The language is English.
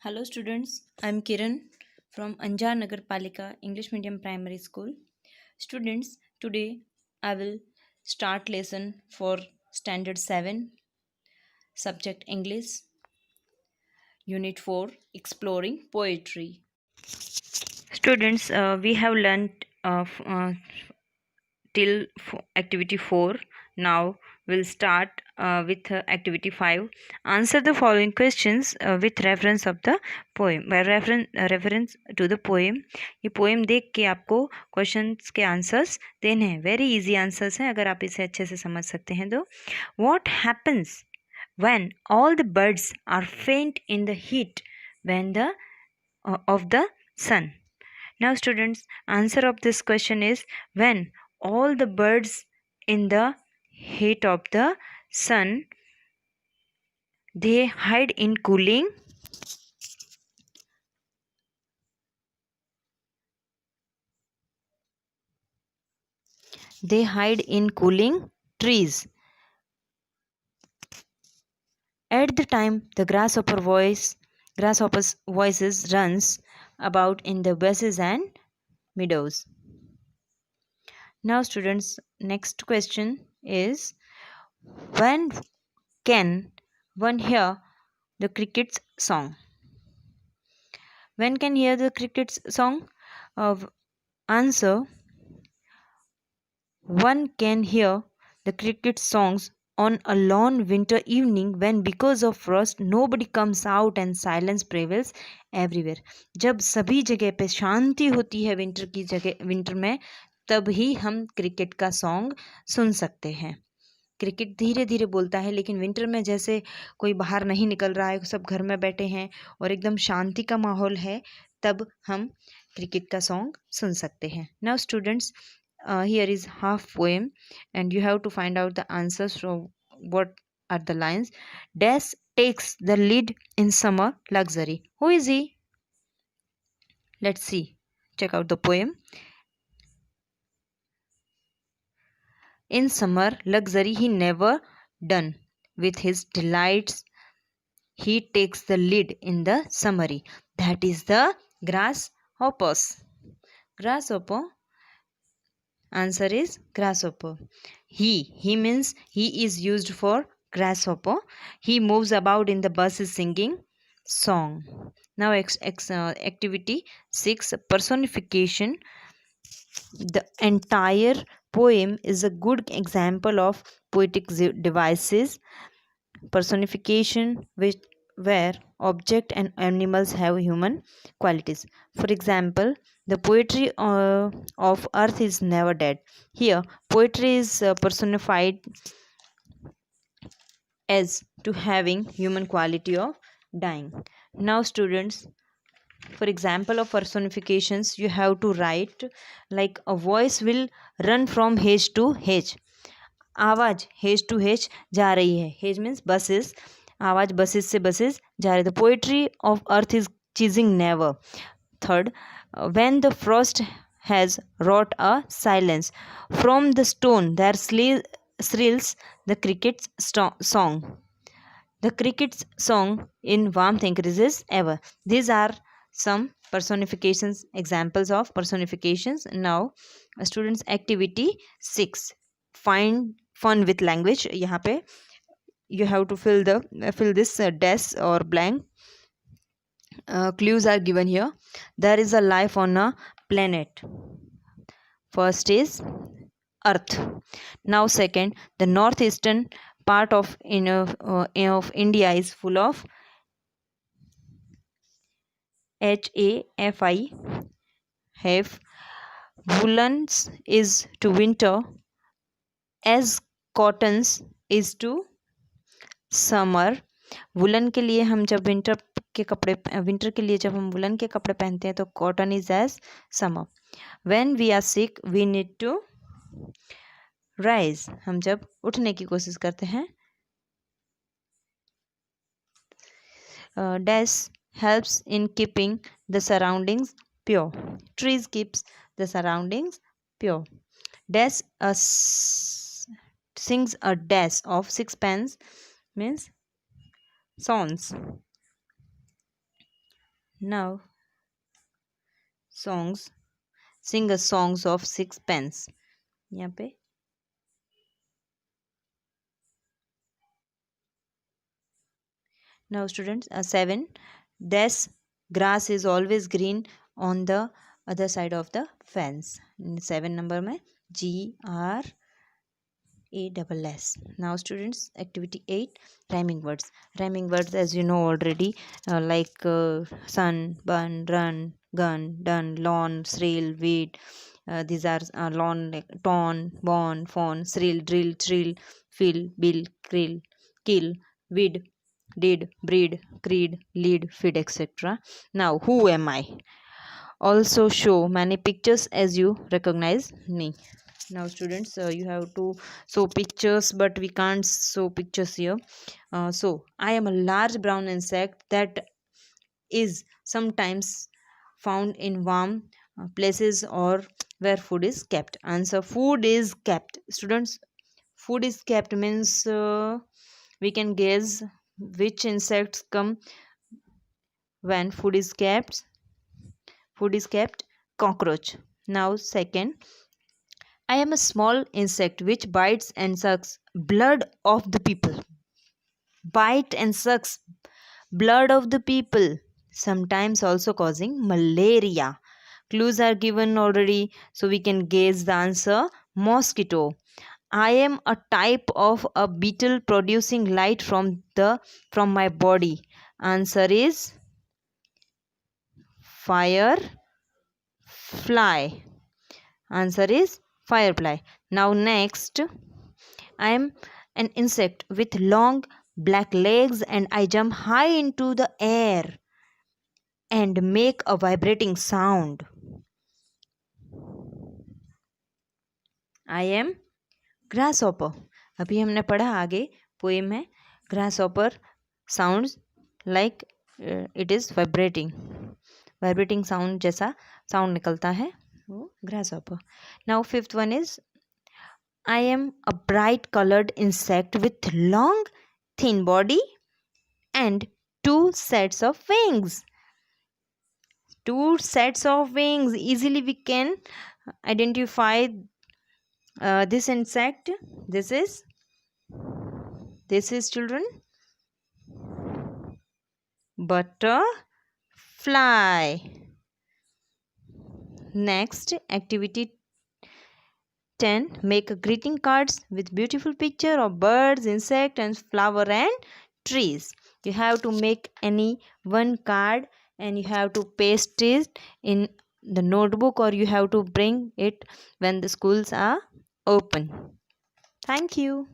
Hello students, I am Kiran from Anjar Nagar Palika English Medium Primary School. Students, today I will start lesson for Standard 7, Subject English, Unit 4, Exploring Poetry. Students, we have learnt till activity 4. Now we'll start with activity 5. Answer the following questions with reference of the poem, by reference to the poem. ये poem देख के आपको questions के answers देने हैं. Very easy answers हैं अगर आप इसे अच्छे से समझ सकते हैं तो. What happens when all the birds are faint in the heat when the of the sun? Now students, answer of this question is when all the birds in the heat of the sun, they hide in cooling trees. At the time the grasshopper's voices runs about in the bushes and meadows. Now students, next question is when can one hear the cricket's song? When can hear the cricket's song? Answer: one can hear the cricket songs on a lone winter evening when because of frost nobody comes out and silence prevails everywhere. जब सभी जगह पे शांति होती है winter में, तब ही हम cricket का सॉन्ग सुन सकते हैं. क्रिकेट धीरे धीरे बोलता है, लेकिन विंटर में जैसे कोई बाहर नहीं निकल रहा है, सब घर में बैठे हैं और एकदम शांति का माहौल है, तब हम क्रिकेट का सॉन्ग सुन सकते हैं. Now students, here is half poem and you have to find out the answers from what are the lines. Dash takes the lead in summer luxury. Who is he? Let's see. Check out the poem. In summer luxury he never done, with his delights he takes the lead in the summary. That is the grasshoppers. Grasshopper. Answer is grasshopper. He means he is used for grasshopper. He moves about in the buses singing song. Now activity 6, personification. The entire poem is a good example of poetic devices. Personification where object and animals have human qualities. For example, the poetry of earth is never dead. Here poetry is personified as to having human quality of dying. Now students, for example of personifications, you have to write like a voice will run from hedge to hedge. आवाज has to hedge जा रही है. Hedge means buses. आवाज buses से buses जा रही है. The poetry of earth is chasing never. Third, when the Frost has wrought a silence from the stone there thrills the cricket's song. The cricket's song in warmth increases ever. These are some personifications, examples of personifications. Now students, activity 6, find fun with language. यहाँ पे you have to fill this dash or blank. Clues are given here. There is a life on a planet. First is earth. Now second, the northeastern part of India is full of HAFI. Have woolens is to winter as cottons is to summer. Woollen के लिए हम जब winter के लिए जब हम woollen के कपड़े पहनते हैं तो cotton is as summer. When we are sick we need to rise. हम जब उठने की कोशिश करते हैं. Dash helps in keeping the surroundings pure. Trees keeps the surroundings pure. Dash sings a dash of sixpence means songs. Now songs, sing a songs of sixpence. यहाँ पे now students 7, this grass is always green on the other side of the fence. 7 number में GRASS. Now students, activity 8, rhyming words. Rhyming words, as you know already, like sun, bun, run, gun, done, lawn, shrill, weed. These are lawn, like ton, born, fawn, shrill, drill, trill, fill, bill, krill, kill, weed, did, breed, creed, lead, feed, etc. Now, who am I? Also show many pictures as you recognize me. Now students, you have to show pictures, but we can't show pictures here. So I am a large brown insect that is sometimes found in warm places or where food is kept. Answer: food is kept. Students, food is kept means we can guess which insects come when food is kept. Food is kept. Cockroach. Now second, I am a small insect which bites and sucks blood of the people. Bite and sucks blood of the people, sometimes also causing malaria. Clues are given already, so we can guess the answer: mosquito. I am a type of a beetle producing light from my body. Answer is firefly. Answer is firefly. Now next, I am an insect with long black legs and I jump high into the air and make a vibrating sound. I am grasshopper. अभी हमने पढ़ा आगे poem है grasshopper sounds like it is vibrating. Vibrating sound जैसा sound निकलता है वो grasshopper. Now fifth one is I am a bright colored insect with long thin body and two sets of wings. Two sets of wings. Easily we can identify this insect. This is children butterfly. Next activity 10, make greeting cards with beautiful picture of birds, insect and flower and trees. You have to make any one card and you have to paste it in the notebook or you have to bring it when the schools are open. Thank you.